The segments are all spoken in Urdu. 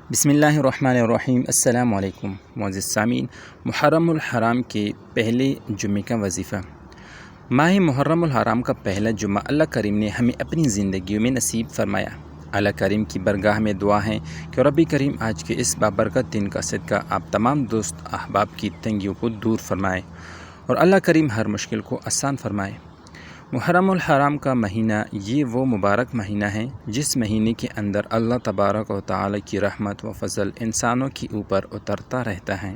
بسم اللہ الرحمن الرحیم۔ السلام علیکم معزز سامعین۔ محرم الحرام کے پہلے جمعے کا وظیفہ۔ ماہ محرم الحرام کا پہلا جمعہ اللہ کریم نے ہمیں اپنی زندگیوں میں نصیب فرمایا۔ اللہ کریم کی برگاہ میں دعا ہے کہ رب کریم آج کے اس بابرکت دن کا صدقہ آپ تمام دوست احباب کی تنگیوں کو دور فرمائے اور اللہ کریم ہر مشکل کو آسان فرمائے۔ محرم الحرام کا مہینہ یہ وہ مبارک مہینہ ہے جس مہینے کے اندر اللہ تبارک و تعالی کی رحمت و فضل انسانوں کے اوپر اترتا رہتا ہے،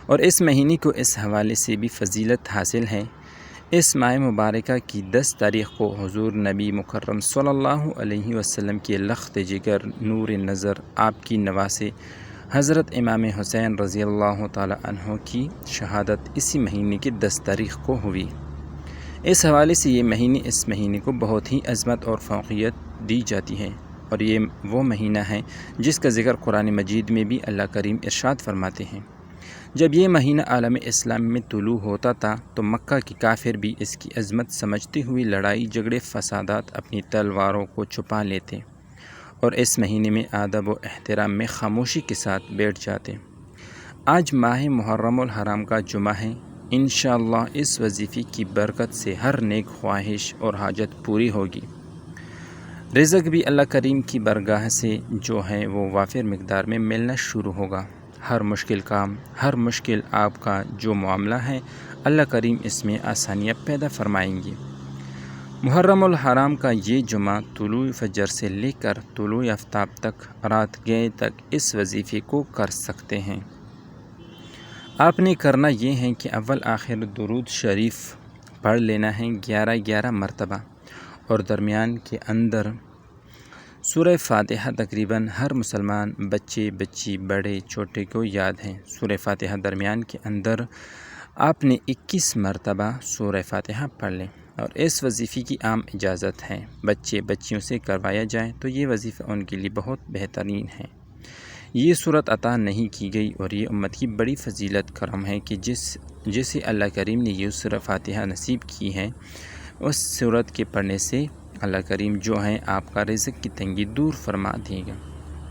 اور اس مہینے کو اس حوالے سے بھی فضیلت حاصل ہے۔ اس ماہ مبارکہ کی 10 تاریخ کو حضور نبی مکرم صلی اللہ علیہ وسلم کے لخت جگر نور نظر آپ کی نواسے حضرت امام حسین رضی اللہ تعالی عنہ کی شہادت اسی مہینے کی 10 تاریخ کو ہوئی۔ اس حوالے سے یہ اس مہینے کو بہت ہی عظمت اور فوقیت دی جاتی ہے، اور یہ وہ مہینہ ہے جس کا ذکر قرآن مجید میں بھی اللہ کریم ارشاد فرماتے ہیں۔ جب یہ مہینہ عالم اسلام میں طلوع ہوتا تھا تو مکہ کے کافر بھی اس کی عظمت سمجھتے ہوئے لڑائی جھگڑے فسادات اپنی تلواروں کو چھپا لیتے اور اس مہینے میں ادب و احترام میں خاموشی کے ساتھ بیٹھ جاتے۔ آج ماہ محرم الحرام کا جمعہ ہے۔ انشاءاللہ اس وظیفے کی برکت سے ہر نیک خواہش اور حاجت پوری ہوگی۔ رزق بھی اللہ کریم کی برگاہ سے جو ہے وہ وافر مقدار میں ملنا شروع ہوگا۔ ہر مشکل کام، ہر مشکل آپ کا جو معاملہ ہے، اللہ کریم اس میں آسانیاں پیدا فرمائیں گی۔ محرم الحرام کا یہ جمعہ طلوع فجر سے لے کر طلوع آفتاب تک رات گئے تک اس وظیفے کو کر سکتے ہیں۔ آپ نے کرنا یہ ہے کہ اول آخر درود شریف پڑھ لینا ہے 11 مرتبہ، اور درمیان کے اندر سورہ فاتحہ تقریباً ہر مسلمان بچے بچی بڑے چھوٹے کو یاد ہے۔ سورہ فاتحہ درمیان کے اندر آپ نے 21 مرتبہ سورہ فاتحہ پڑھ لیں، اور اس وظیفے کی عام اجازت ہے، بچے بچیوں سے کروایا جائے تو یہ وظیفہ ان کے لیے بہت بہترین ہے۔ یہ صورت عطا نہیں کی گئی، اور یہ امت کی بڑی فضیلت کرم ہے کہ جسے اللہ کریم نے یہ سورہ فاتحہ نصیب کی ہے، اس صورت کے پڑھنے سے اللہ کریم جو ہے آپ کا رزق کی تنگی دور فرما دے گا۔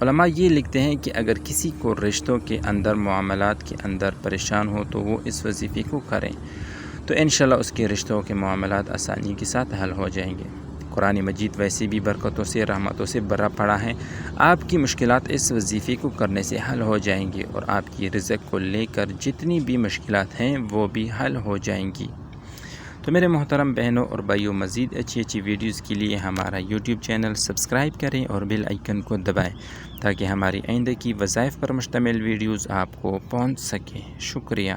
علماء یہ لکھتے ہیں کہ اگر کسی کو رشتوں کے اندر معاملات کے اندر پریشان ہو تو وہ اس وظیفے کو کریں تو انشاءاللہ اس کے رشتوں کے معاملات آسانی کے ساتھ حل ہو جائیں گے۔ قرآن مجید ویسے بھی برکتوں سے رحمتوں سے بھرا پڑا ہے۔ آپ کی مشکلات اس وظیفے کو کرنے سے حل ہو جائیں گی، اور آپ کی رزق کو لے کر جتنی بھی مشکلات ہیں وہ بھی حل ہو جائیں گی۔ تو میرے محترم بہنوں اور بھائیوں، مزید اچھی ویڈیوز کے لیے ہمارا یوٹیوب چینل سبسکرائب کریں اور بیل آئیکن کو دبائیں تاکہ ہماری آئندہ کی وظائف پر مشتمل ویڈیوز آپ کو پہنچ سکیں۔ شکریہ۔